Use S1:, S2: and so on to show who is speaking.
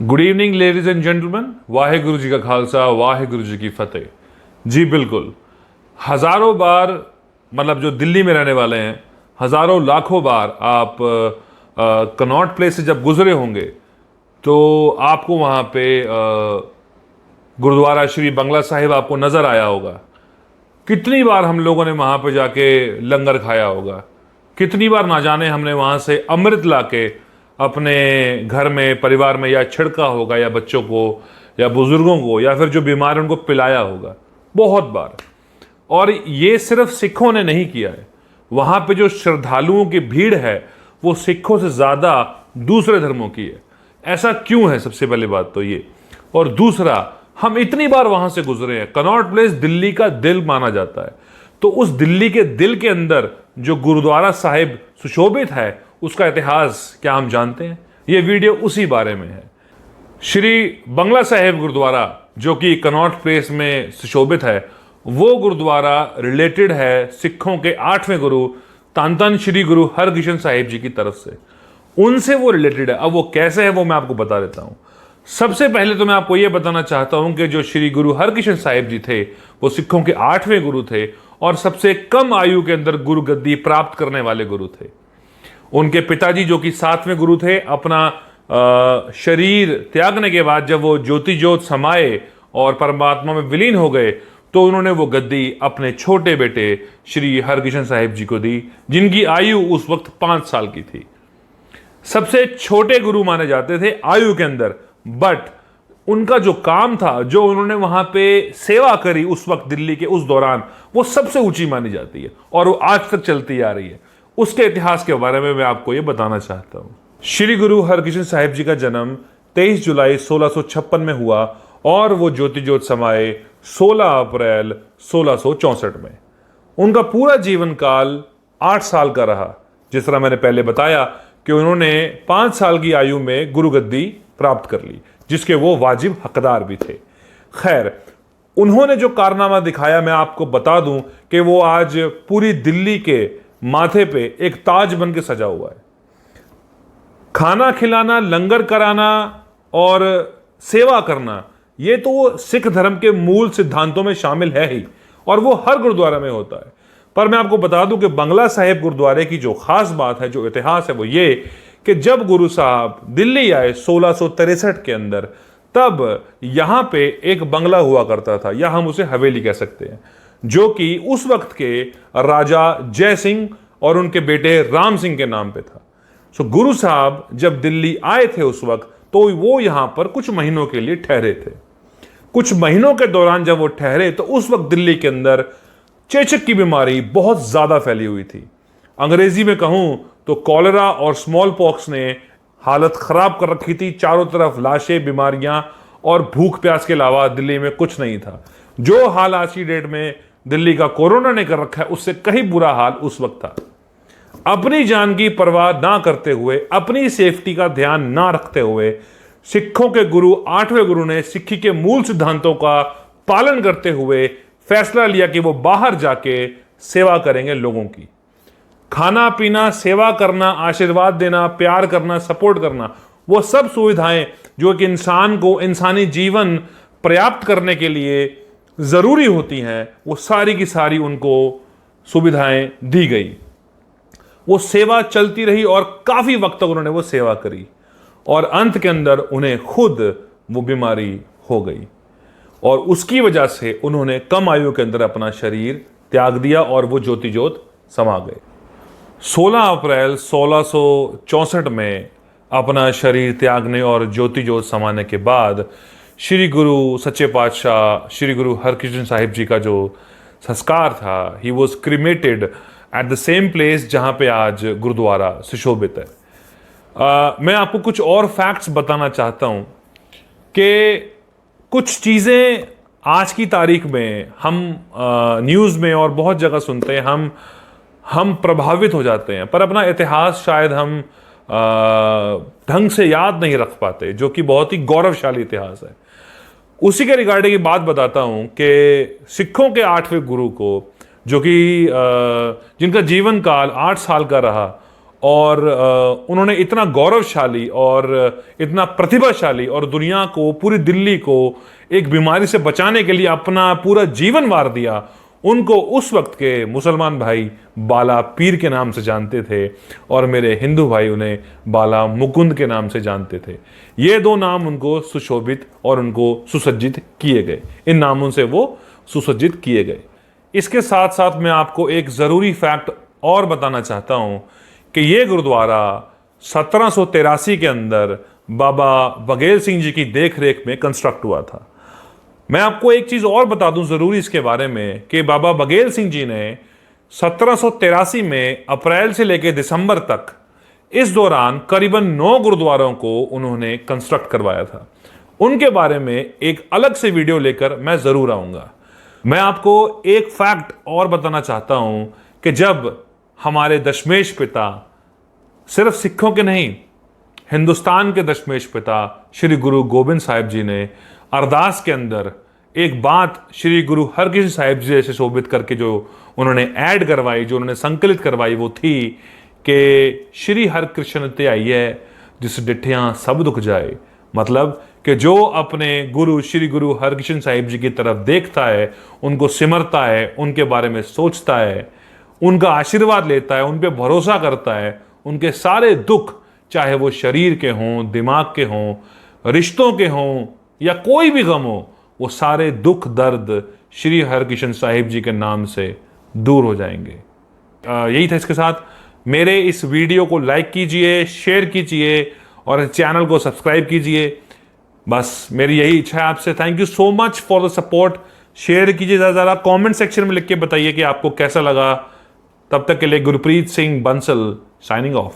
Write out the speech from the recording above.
S1: Good evening ladies and gentleman, Waheguru ji का खालसा वाहेगुरु जी की फतेह। जी बिल्कुल, हज़ारों बार मतलब जो दिल्ली में रहने वाले हैं, हज़ारों लाखों बार आप कनॉट प्लेस से जब गुजरे होंगे तो आपको वहाँ पे गुरुद्वारा श्री बंगला साहिब आपको नज़र आया होगा। कितनी बार हम लोगों ने वहाँ पे जाके लंगर खाया होगा, कितनी बार ना जाने हमने वहाँ से अमृत लाके अपने घर में परिवार में या छिड़का होगा, या बच्चों को या बुजुर्गों को या फिर जो बीमार उनको पिलाया होगा, बहुत बार। और ये सिर्फ सिखों ने नहीं किया है, वहाँ पे जो श्रद्धालुओं की भीड़ है वो सिखों से ज़्यादा दूसरे धर्मों की है। ऐसा क्यों है, सबसे पहली बात तो ये। और दूसरा, हम इतनी बार वहाँ से गुजरे हैं। कनॉट प्लेस दिल्ली का दिल माना जाता है, तो उस दिल्ली के दिल के अंदर जो गुरुद्वारा साहिब सुशोभित है उसका इतिहास क्या हम जानते हैं? ये वीडियो उसी बारे में है। श्री बंगला साहिब गुरुद्वारा जो कि कनॉट प्लेस में सुशोभित है, वो गुरुद्वारा रिलेटेड है सिखों के 8वें गुरु धन धन श्री गुरु हरकृष्ण साहिब जी की तरफ से। उनसे वो रिलेटेड है। अब वो कैसे है वो मैं आपको बता देता हूँ। सबसे पहले तो मैं आपको ये बताना चाहता हूँ कि जो श्री गुरु हरकृष्ण साहिब जी थे वो सिखों के 8वें गुरु थे और सबसे कम आयु के अंदर गुरु गद्दी प्राप्त करने वाले गुरु थे। उनके पिताजी जो कि 7वें गुरु थे, अपना शरीर त्यागने के बाद जब वो ज्योति ज्योत समाये और परमात्मा में विलीन हो गए तो उन्होंने वो गद्दी अपने छोटे बेटे श्री हरकृष्ण साहिब जी को दी, जिनकी आयु उस वक्त 5 साल की थी। सबसे छोटे गुरु माने जाते थे आयु के अंदर, बट उनका जो काम था, जो उन्होंने वहां पे सेवा करी उस वक्त दिल्ली के उस दौरान, वो सबसे ऊंची मानी जाती है और वो आज तक चलती आ रही है। उसके इतिहास के बारे में मैं आपको ये बताना चाहता हूँ। श्री गुरु हरकृष्ण साहिब जी का जन्म 23 जुलाई 1656 में हुआ और वो ज्योति ज्योत समाये 16 अप्रैल 1664 में। उनका पूरा जीवन काल 8 साल का रहा। जिस तरह मैंने पहले बताया कि उन्होंने 5 साल की आयु में गुरु गद्दी प्राप्त कर ली, जिसके वो वाजिब हकदार भी थे। खैर, उन्होंने जो कारनामा दिखाया, मैं आपको बता दूं कि वो आज पूरी दिल्ली के माथे पे एक ताज बन के सजा हुआ है। खाना खिलाना, लंगर कराना और सेवा करना, ये तो वो सिख धर्म के मूल सिद्धांतों में शामिल है ही, और वो हर गुरुद्वारा में होता है। पर मैं आपको बता दूं कि बंगला साहिब गुरुद्वारे की जो खास बात है, जो इतिहास है, वो ये कि जब गुरु साहब दिल्ली आए 1663 के अंदर, तब यहां पे एक बंगला हुआ करता था, या हम उसे हवेली कह सकते हैं, जो कि उस वक्त के राजा जय सिंह और उनके बेटे राम सिंह के नाम पे था। सो गुरु साहब जब दिल्ली आए थे उस वक्त, तो वो यहां पर कुछ महीनों के लिए ठहरे थे। कुछ महीनों के दौरान जब वो ठहरे तो उस वक्त दिल्ली के अंदर चेचक की बीमारी बहुत ज्यादा फैली हुई थी। अंग्रेजी में कहूं तो कॉलेरा और स्मॉल पॉक्स ने हालत खराब कर रखी थी। चारों तरफ लाशें, बीमारियां और भूख प्यास के अलावा दिल्ली में कुछ नहीं था। जो हाल आज की डेट में दिल्ली का कोरोना ने कर रखा है, उससे कहीं बुरा हाल उस वक्त था। अपनी जान की परवाह ना करते हुए, अपनी सेफ्टी का ध्यान ना रखते हुए, सिखों के गुरु 8वें गुरु ने सिक्खी के मूल सिद्धांतों का पालन करते हुए फैसला लिया कि वो बाहर जाके सेवा करेंगे लोगों की। खाना पीना, सेवा करना, आशीर्वाद देना, प्यार करना, सपोर्ट करना, वो सब सुविधाएं जो एक इंसान को इंसानी जीवन पर्याप्त करने के लिए जरूरी होती हैं, वो सारी की सारी उनको सुविधाएं दी गई। वो सेवा चलती रही और काफी वक्त तक उन्होंने वो सेवा करी, और अंत के अंदर उन्हें खुद वो बीमारी हो गई, और उसकी वजह से उन्होंने कम आयु के अंदर अपना शरीर त्याग दिया और वो ज्योति ज्योत समा गए। 16 अप्रैल 1664 में अपना शरीर त्यागने और ज्योति ज्योत समाने के बाद श्री गुरु सच्चे पातशाह श्री गुरु हरकृष्ण साहिब जी का जो संस्कार था, he was cremated at the same place जहाँ पे आज गुरुद्वारा सुशोभित है। मैं आपको कुछ और फैक्ट्स बताना चाहता हूँ कि कुछ चीज़ें आज की तारीख में हम न्यूज़ में और बहुत जगह सुनते हैं, हम प्रभावित हो जाते हैं, पर अपना इतिहास शायद हम ढंग से याद नहीं रख पाते, जो कि बहुत ही गौरवशाली इतिहास है। उसी के रिगार्डिंग बात बताता हूँ कि सिखों के 8वें गुरु को, जो कि जिनका जीवन काल 8 साल का रहा और उन्होंने इतना गौरवशाली और इतना प्रतिभाशाली और दुनिया को, पूरी दिल्ली को एक बीमारी से बचाने के लिए अपना पूरा जीवन वार दिया। उनको उस वक्त के मुसलमान भाई बाला पीर के नाम से जानते थे और मेरे हिंदू भाई उन्हें बाला मुकुंद के नाम से जानते थे। ये दो नाम उनको सुशोभित और उनको सुसज्जित किए गए, इन नामों से वो सुसज्जित किए गए। इसके साथ साथ मैं आपको एक ज़रूरी फैक्ट और बताना चाहता हूँ कि ये गुरुद्वारा 1783 के अंदर बाबा बघेल सिंह जी की देख रेख में कंस्ट्रक्ट हुआ था। मैं आपको एक चीज़ और बता दूं ज़रूरी इसके बारे में कि बाबा बघेल सिंह जी ने 1783 में अप्रैल से लेकर दिसंबर तक, इस दौरान करीबन 9 गुरुद्वारों को उन्होंने कंस्ट्रक्ट करवाया था। उनके बारे में एक अलग से वीडियो लेकर मैं ज़रूर आऊँगा। मैं आपको एक फैक्ट और बताना चाहता हूँ कि जब हमारे दशमेश पिता, सिर्फ सिखों के नहीं, हिंदुस्तान के दशमेश पिता श्री गुरु गोबिंद साहिब जी ने अरदास के अंदर एक बात श्री गुरु हरकृष्ण साहिब जी जैसे शोभित करके जो उन्होंने ऐड करवाई, जो उन्होंने संकलित करवाई, वो थी कि श्री हरकृष्ण ते आइए जिस डिठियां सब दुख जाए। मतलब कि जो अपने गुरु श्री गुरु हरकृष्ण साहिब जी की तरफ देखता है, उनको सिमरता है, उनके बारे में सोचता है, उनका आशीर्वाद लेता है, उन पे भरोसा करता है, उनके सारे दुख, चाहे वो शरीर के हों, दिमाग के हों, रिश्तों के हों या कोई भी गम हो, वो सारे दुख दर्द श्री हरकृष्ण साहिब जी के नाम से दूर हो जाएंगे। यही था इसके साथ। मेरे इस वीडियो को लाइक कीजिए, शेयर कीजिए और चैनल को सब्सक्राइब कीजिए। बस मेरी यही इच्छा है आपसे। Thank you so much for the support. Share कीजिए ज़्यादा, कमेंट सेक्शन में लिख के बताइए कि आपको कैसा लगा। तब तक के लिए गुरप्रीत सिंह बंसल साइनिंग ऑफ।